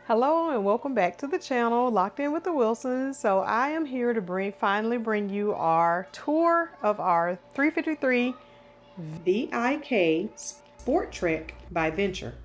Hello and welcome back to the channel, Locked In with the Wilsons. So I am here to finally bring you our tour of our 353 VIK SportTrek by Venture.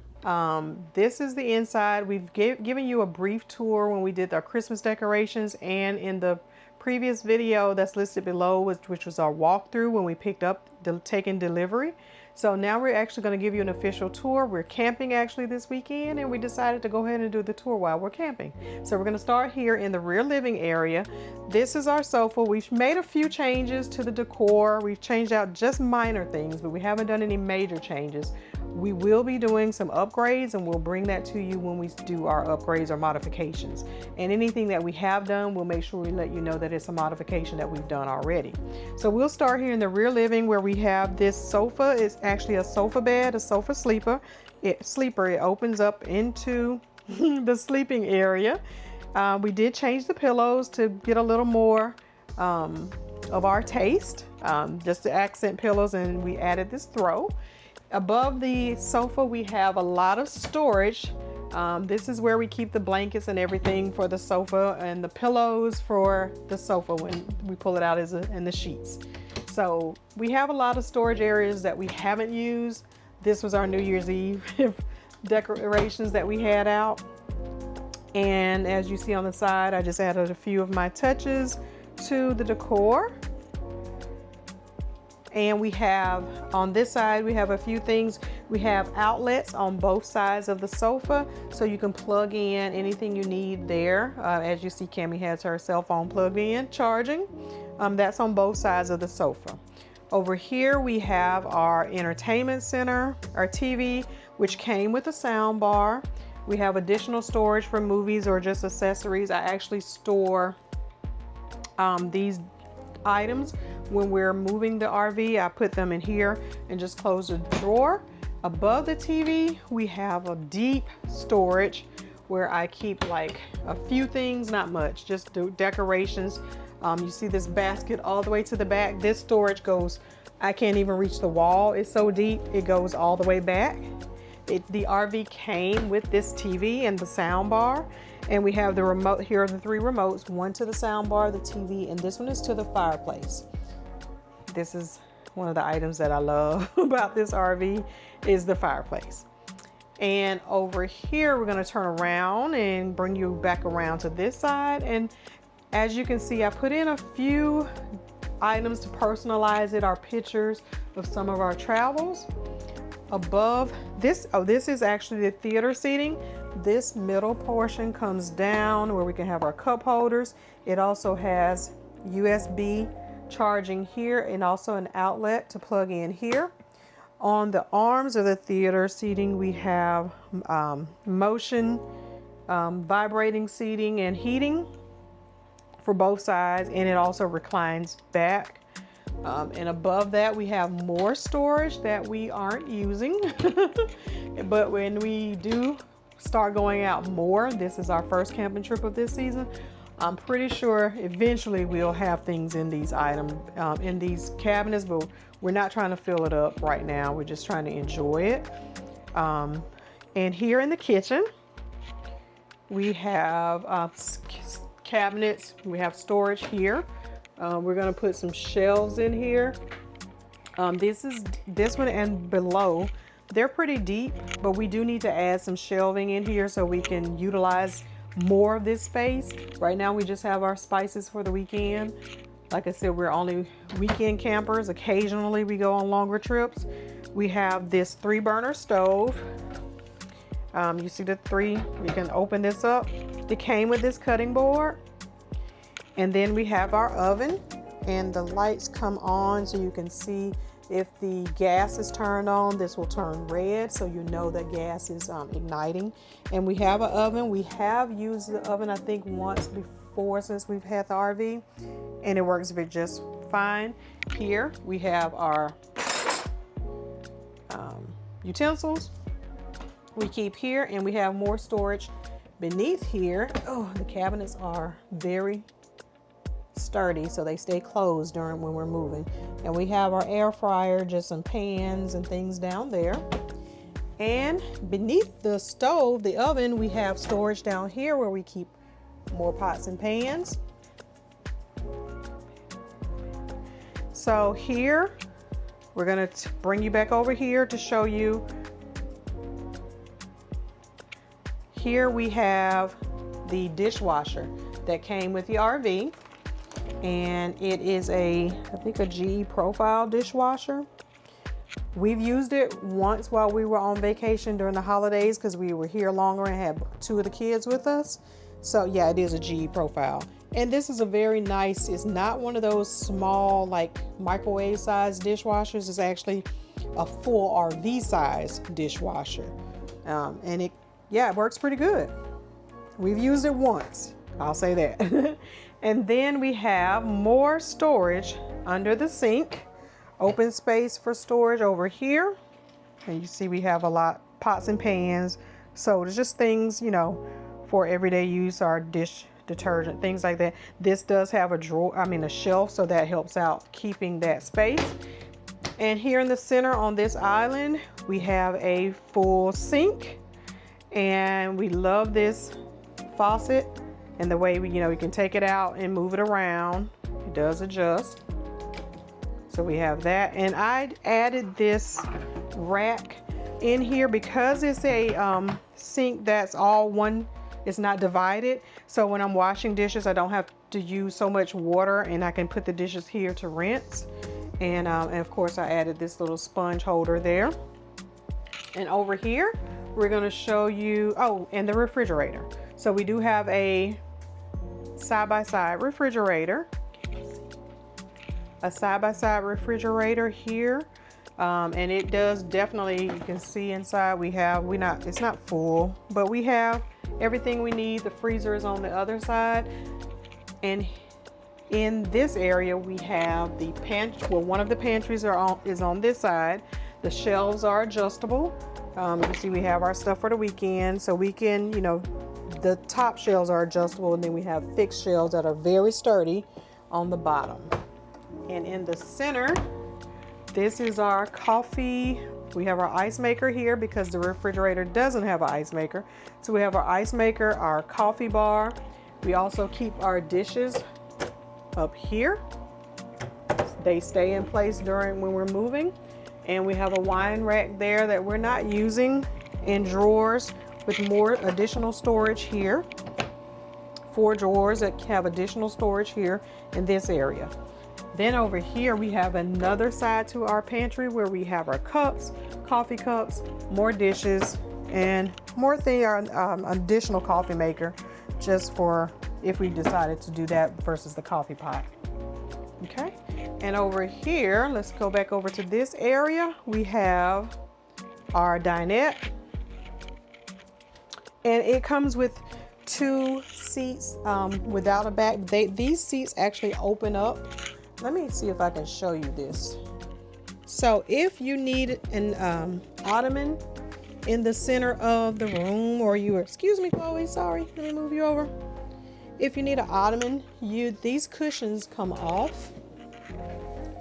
This is the inside. We've given you a brief tour when we did our Christmas decorations, and in the previous video that's listed below, which was our walkthrough when we picked up taking delivery. So now we're actually going to give you an official tour. We're camping actually this weekend, and we decided to go ahead and do the tour while we're camping. So we're going to start here in the rear living area. This is our sofa. We've made a few changes to the decor. We've changed out just minor things, but we haven't done any major changes. We will be doing some upgrades, and we'll bring that to you when we do our upgrades or modifications. And anything that we have done, we'll make sure we let you know that it's a modification that we've done already. So we'll start here in the rear living where we have this sofa. It's actually a sofa bed, a sofa sleeper. It opens up into the sleeping area. We did change the pillows to get a little more of our taste, just to accent pillows, and we added this throw. Above the sofa, we have a lot of storage. This is where we keep the blankets and everything for the sofa, and the pillows for the sofa when we pull it out and the sheets. So we have a lot of storage areas that we haven't used. This was our New Year's Eve decorations that we had out. And as you see on the side, I just added a few of my touches to the decor. And we have on this side, we have a few things. We have outlets on both sides of the sofa, so you can plug in anything you need there. As you see, Cammie has her cell phone plugged in, charging. That's on both sides of the sofa. Over here, we have our entertainment center, our TV, which came with a sound bar. We have additional storage for movies or just accessories. I actually store these items when we're moving the RV. I put them in here and just close the drawer. Above the TV, we have a deep storage where I keep like a few things, not much, just decorations. You see this basket all the way to the back. This storage goes, I can't even reach the wall. It's so deep, it goes all the way back. The RV came with this TV and the sound bar, and we have the remote. Here are the three remotes, one to the sound bar, the TV, and this one is to the fireplace. This is one of the items that I love about this RV is the fireplace. And over here, we're going to turn around and bring you back around to this side. And as you can see, I put in a few items to personalize it, our pictures of some of our travels. Above this, this is actually the theater seating. This middle portion comes down where we can have our cup holders. It also has USB charging here and also an outlet to plug in here. On the arms of the theater seating, we have motion, vibrating seating and heating for both sides, and it also reclines back. And above that, we have more storage that we aren't using. But when we do start going out more, this is our first camping trip of this season, I'm pretty sure eventually we'll have things in these items, in these cabinets, but we're not trying to fill it up right now. We're just trying to enjoy it. And here in the kitchen, we have cabinets. We have storage here. We're going to put some shelves in here. This one and below, they're pretty deep, but we do need to add some shelving in here so we can utilize more of this space. Right now we just have our spices for the weekend. Like I said, we're only weekend campers. Occasionally we go on longer trips. We have this 3-burner stove. You see the 3, we can open this up. It came with this cutting board. And then we have our oven, and the lights come on so you can see if the gas is turned on. This will turn red so you know that gas is igniting. And we have an oven. We have used the oven I think once before since we've had the RV, and it works just fine. Here we have our utensils we keep here, and we have more storage beneath here. Oh, the cabinets are very sturdy, so they stay closed when we're moving. And we have our air fryer, just some pans and things down there. And beneath the stove, the oven, we have storage down here where we keep more pots and pans. So here, we're gonna bring you back over here to show you. Here we have the dishwasher that came with the RV, and it is I think a GE profile dishwasher. We've used it once while we were on vacation during the holidays because we were here longer and had 2 of the kids with us. So yeah, it is a GE profile. And this is a very nice, it's not one of those small like microwave size dishwashers. It's actually a full RV size dishwasher. And it works pretty good. We've used it once, I'll say that. And then we have more storage under the sink. Open space for storage over here. And you see we have a lot, pots and pans. So it's just things, you know, for everyday use, our dish detergent, things like that. This does have a shelf, so that helps out keeping that space. And here in the center on this island, we have a full sink. And we love this faucet and the way we can take it out and move it around. It does adjust. So we have that, and I added this rack in here because it's a sink that's all one, it's not divided. So when I'm washing dishes, I don't have to use so much water, and I can put the dishes here to rinse. And of course I added this little sponge holder there. And over here, we're gonna show you, and the refrigerator. So we do have a side-by-side refrigerator. A side-by-side refrigerator here, and it does definitely, you can see inside it's not full, but we have everything we need. The freezer is on the other side, and in this area we have the pantry. Well, one of the pantries is on this side. The shelves are adjustable. You can see we have our stuff for the weekend, so we can, the top shelves are adjustable, and then we have fixed shelves that are very sturdy on the bottom. And in the center, this is our coffee. We have our ice maker here because the refrigerator doesn't have an ice maker. So we have our ice maker, our coffee bar. We also keep our dishes up here. They stay in place when we're moving. And we have a wine rack there that we're not using, in drawers with more additional storage here. 4 drawers that have additional storage here in this area. Then over here we have another side to our pantry where we have our cups, coffee cups, more dishes, and more additional coffee maker, just for if we decided to do that versus the coffee pot. Okay, and over here, let's go back over to this area. We have our dinette, and it comes with 2 seats without a back. These seats actually open up. Let me see if I can show you this. So if you need an ottoman in the center of the room, or excuse me, Chloe, sorry, let me move you over. If you need an ottoman, these cushions come off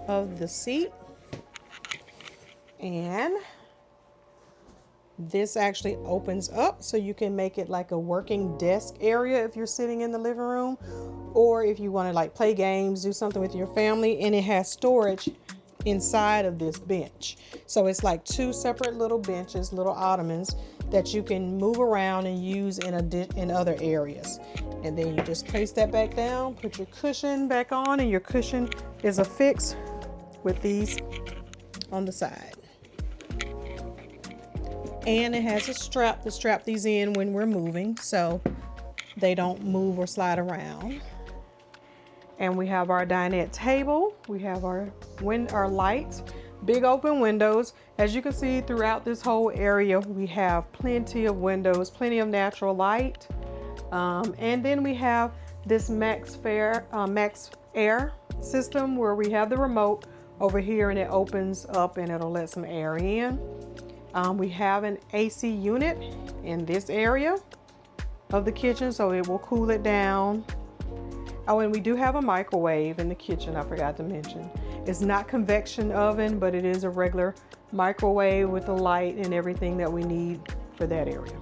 of the seat, and this actually opens up so you can make it like a working desk area if you're sitting in the living room, or if you want to like play games, do something with your family. And it has storage inside of this bench. So it's like 2 separate little benches, little ottomans that you can move around and use in other areas. And then you just place that back down, put your cushion back on, and your cushion is affixed with these on the side. And it has a strap to strap these in when we're moving, so they don't move or slide around. And we have our dinette table. We have our lights, big open windows. As you can see throughout this whole area, we have plenty of windows, plenty of natural light. And then we have this Max Air system where we have the remote over here, and it opens up and it'll let some air in. We have an AC unit in this area of the kitchen, so it will cool it down. Oh, and we do have a microwave in the kitchen, I forgot to mention. It's not convection oven, but it is a regular microwave with the light and everything that we need for that area.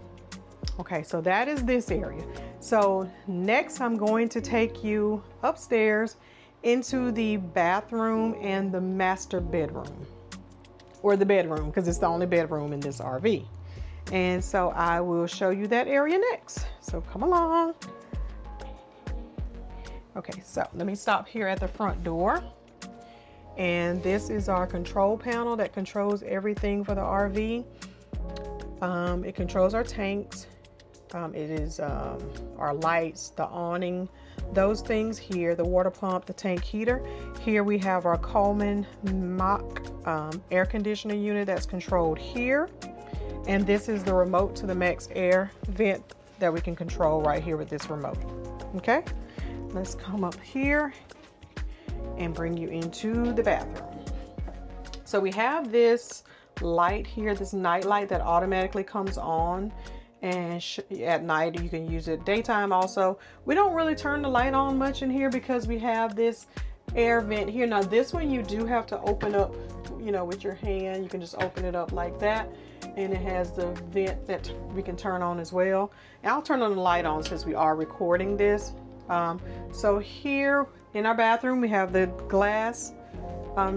Okay, so that is this area. So next I'm going to take you upstairs into the bathroom and the master bedroom, or the bedroom, because it's the only bedroom in this RV. And so I will show you that area next. So come along. Okay, so let me stop here at the front door. And this is our control panel that controls everything for the RV. It controls our tanks. It is our lights, the awning, those things here, the water pump, the tank heater. Here we have our Coleman Mach air conditioning unit that's controlled here. And this is the remote to the max air vent that we can control right here with this remote. Okay, let's come up here and bring you into the bathroom. So we have this light here, this night light that automatically comes on, and at night you can use it daytime also. We don't really turn the light on much in here because we have this air vent here. Now this one you do have to open up, you know, with your hand. You can just open it up like that, and it has the vent that we can turn on as well. And I'll turn on the light on since we are recording this. So here in our bathroom we have the glass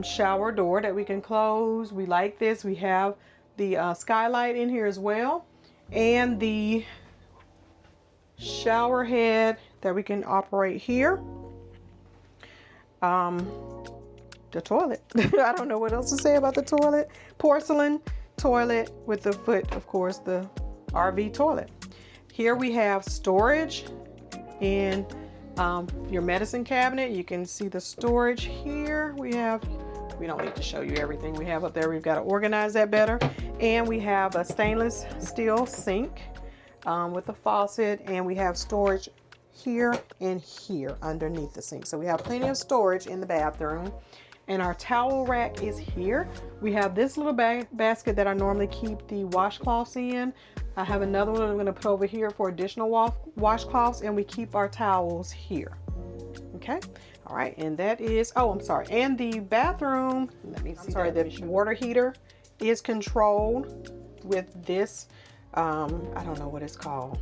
shower door that we can close. We like this. We have the skylight in here as well, and the shower head that we can operate here. The toilet. I don't know what else to say about the toilet. Porcelain toilet with the foot, of course, the RV toilet. Here we have storage in your medicine cabinet. You can see the storage here. We don't need to show you everything we have up there. We've got to organize that better. And we have a stainless steel sink with a faucet, and we have storage here and here underneath the sink. So we have plenty of storage in the bathroom. And our towel rack is here. We have this little basket that I normally keep the washcloths in. I have another one I'm going to put over here for additional washcloths, and we keep our towels here. Okay. All right. And that is, oh, I'm sorry. And the bathroom, let me see. I'm sorry, the water heater is controlled with this, I don't know what it's called.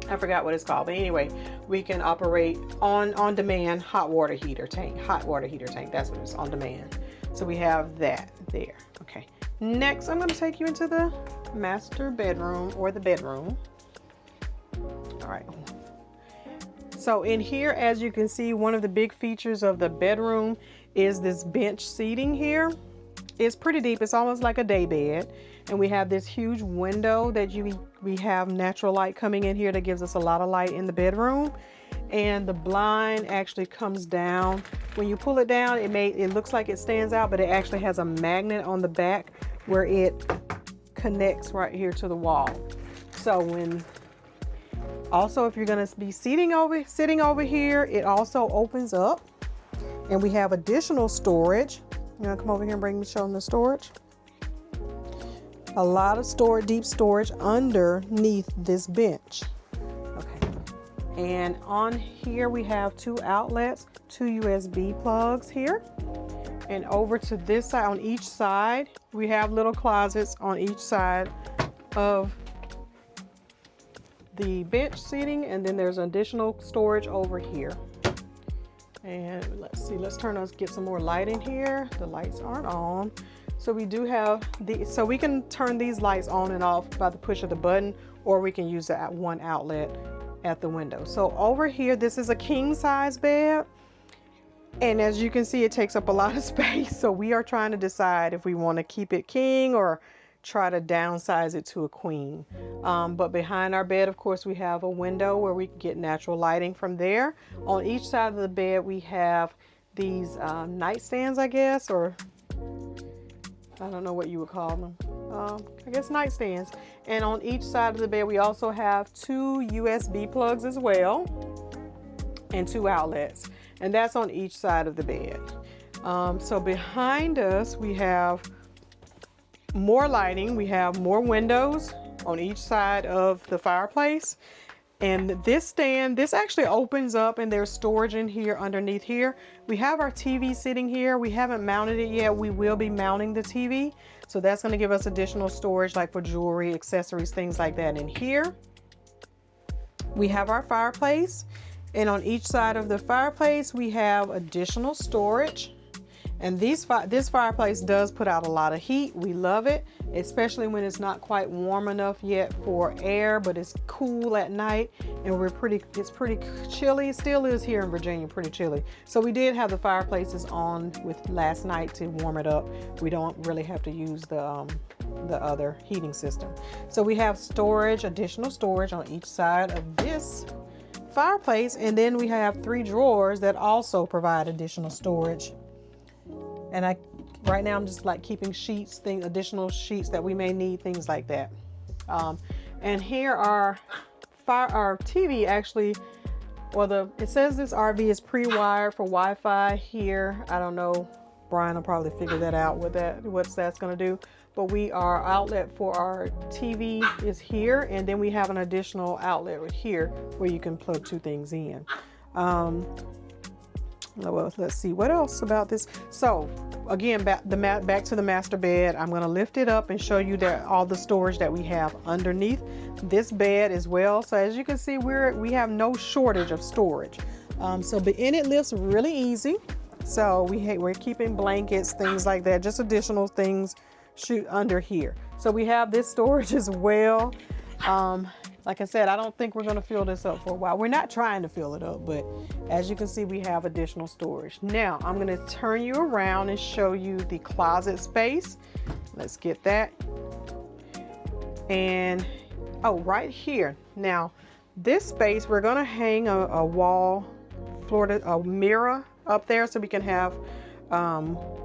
I forgot what it's called, but anyway, we can operate on demand hot water heater tank. That's what it is, on demand. So we have that there. Okay. Next, I'm going to take you into the master bedroom, or the bedroom. All right. So in here, as you can see, one of the big features of the bedroom is this bench seating here. It's pretty deep. It's almost like a day bed. And we have this huge window that we have natural light coming in here that gives us a lot of light in the bedroom. And the blind actually comes down. When you pull it down, it looks like it stands out, but it actually has a magnet on the back where it connects right here to the wall. So if you're going to be sitting over here, it also opens up, and we have additional storage. You want to come over here and show them the storage? A lot of storage, deep storage underneath this bench. Okay. And on here we have 2 outlets, 2 USB plugs here. And over to this side, on each side, we have little closets on each side of the bench seating, and then there's additional storage over here. And let's see, get some more light in here. The lights aren't on. So we do have so we can turn these lights on and off by the push of the button, or we can use that one outlet at the window. So over here, this is a king size bed. And as you can see, it takes up a lot of space. So we are trying to decide if we want to keep it king or try to downsize it to a queen. But behind our bed, of course, we have a window where we can get natural lighting from there. On each side of the bed, we have these nightstands, I guess, or I don't know what you would call them. I guess nightstands. And on each side of the bed, we also have 2 USB plugs as well, and 2 outlets. And that's on each side of the bed. So behind us, we have more lighting. We have more windows on each side of the fireplace. And this stand, this actually opens up and there's storage in here underneath here. We have our TV sitting here. We haven't mounted it yet. We will be mounting the TV. So that's going to give us additional storage like for jewelry, accessories, things like that in here. We have our fireplace, and on each side of the fireplace we have additional storage. And this fireplace does put out a lot of heat. We love it, especially when it's not quite warm enough yet for air, but it's cool at night, and it's pretty chilly. It still is here in Virginia, pretty chilly. So we did have the fireplaces on with last night to warm it up. We don't really have to use the other heating system. So we have storage, additional storage on each side of this fireplace, and then we have 3 drawers that also provide additional storage. And right now I'm just like keeping sheets, additional sheets that we may need, things like that. And here our TV actually, well, it says this RV is pre-wired for Wi-Fi here. I don't know, Brian will probably figure that out what that's gonna do. But our outlet for our TV is here, and then we have an additional outlet right here where you can plug 2 things in. Well, let's see what else about this. So again, back to the master bed. I'm going to lift it up and show you all the storage that we have underneath this bed as well. So as you can see, we have no shortage of storage. And it lifts really easy. So we're keeping blankets, things like that, just additional things shoot under here. So we have this storage as well. Like I said, I don't think we're going to fill this up for a while. We're not trying to fill it up, but as you can see, we have additional storage. Now, I'm going to turn you around and show you the closet space. Let's get that. And, right here. Now, this space, we're going to hang a mirror up there so we can have,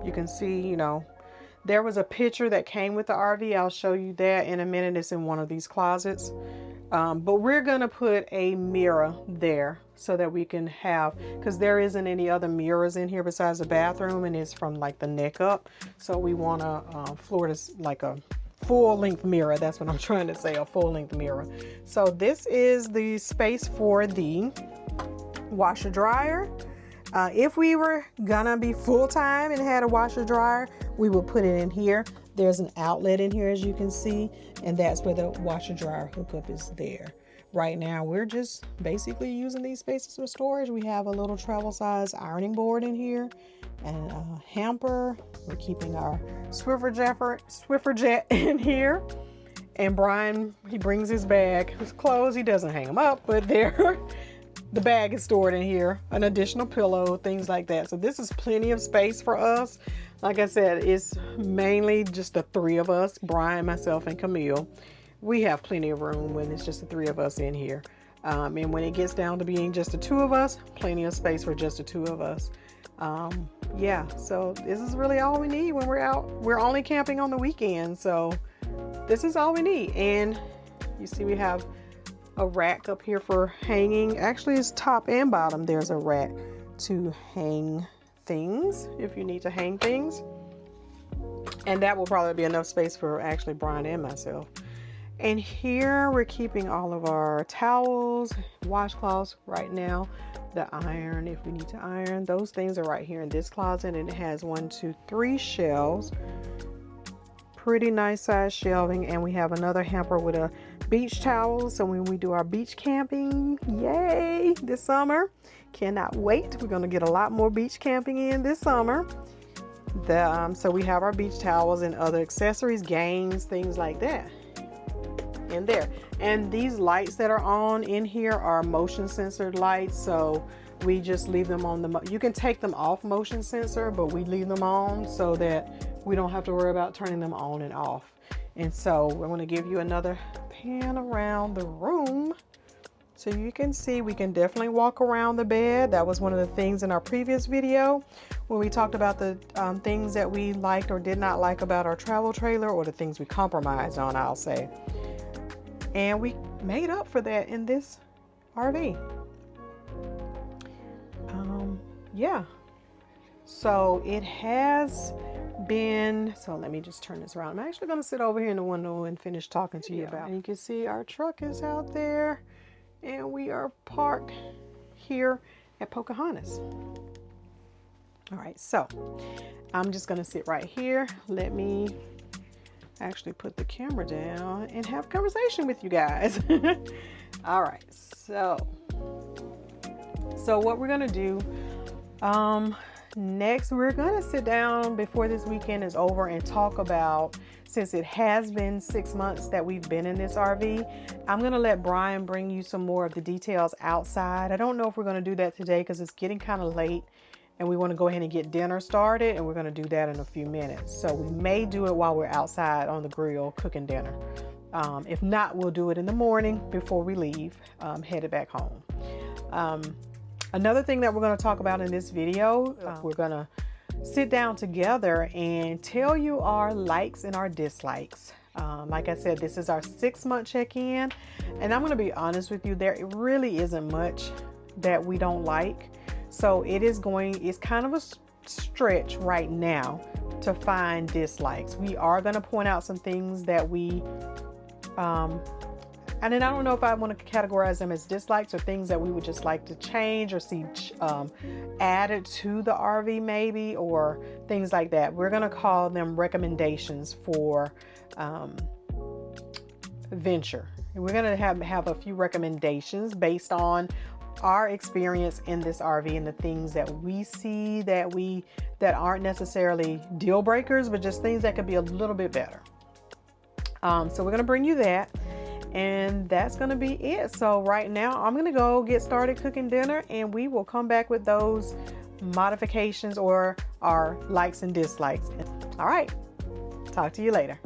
you can see, there was a picture that came with the RV. I'll show you that in a minute. It's in one of these closets. But we're going to put a mirror there so that we can have, because there isn't any other mirrors in here besides the bathroom, and it's from like the neck up. So we want to floor this like a full length mirror. That's what I'm trying to say, a full length mirror. So this is the space for the washer dryer. If we were gonna be full-time and had a washer dryer, we would put it in here. There's an outlet in here, as you can see, and that's where the washer dryer hookup is there. Right now, we're just basically using these spaces for storage. We have a little travel size ironing board in here and a hamper. We're keeping our Swiffer jet in here. And Brian, he brings his bag, his clothes. He doesn't hang them up, but there. The bag is stored in here, an additional pillow, things like that. So this is plenty of space for us. Like I said, it's mainly just the 3 of us, Brian, myself, and Camille. We have plenty of room when it's just the 3 of us in here. And when it gets down to being just the 2 of us, plenty of space for just the 2 of us. Yeah, so this is really all we need when we're out. We're only camping on the weekend, so this is all we need. And you see we have a rack up here for hanging. Actually, it's top and bottom. There's a rack to hang things if you need to hang things, and that will probably be enough space for actually Brian and myself. And here we're keeping all of our towels, washcloths right now, the iron if we need to iron. Those things are right here in this closet, and it has 1, 2, 3 shelves. Pretty nice size shelving, and we have another hamper with a beach towel. So when we do our beach camping, yay, this summer, cannot wait. We're going to get a lot more beach camping in this summer. So we have our beach towels and other accessories, games, things like that in there. And these lights that are on in here are motion censored lights, so we just leave them on. You can take them off motion sensor, but we leave them on so that we don't have to worry about turning them on and off. And so we're going to give you another pan around the room so you can see. We can definitely walk around the bed. That was one of the things in our previous video when we talked about the things that we liked or did not like about our travel trailer, or the things we compromised on, I'll say. And we made up for that in this RV. Yeah, so it has been, so let me just turn this around. I'm actually going to sit over here in the window and finish talking to you about it. And you can see our truck is out there, and we are parked here at Pocahontas. All right, so I'm just gonna sit right here. Let me actually put the camera down and have a conversation with you guys. All right, so what we're gonna do next, we're gonna sit down before this weekend is over and talk about, since it has been 6 months that we've been in this RV, I'm gonna let Brian bring you some more of the details outside. I don't know if we're gonna do that today because it's getting kind of late and we want to go ahead and get dinner started, and we're going to do that in a few minutes. So we may do it while we're outside on the grill cooking dinner. If not, we'll do it in the morning before we leave, headed back home. Another thing that we're going to talk about in this video, we're going to sit down together and tell you our likes and our dislikes. Like I said, this is our 6-month check-in, and I'm going to be honest with you, there really isn't much that we don't like. So it's kind of a stretch right now to find dislikes. We are going to point out some things that we, and then I don't know if I want to categorize them as dislikes or things that we would just like to change or see added to the RV maybe, or things like that. We're going to call them recommendations for venture. And we're going to have a few recommendations based on our experience in this RV and the things that we see that aren't necessarily deal breakers, but just things that could be a little bit better. So we're going to bring you that, and that's going to be it. So right now I'm going to go get started cooking dinner, and we will come back with those modifications or our likes and dislikes. All right, talk to you later.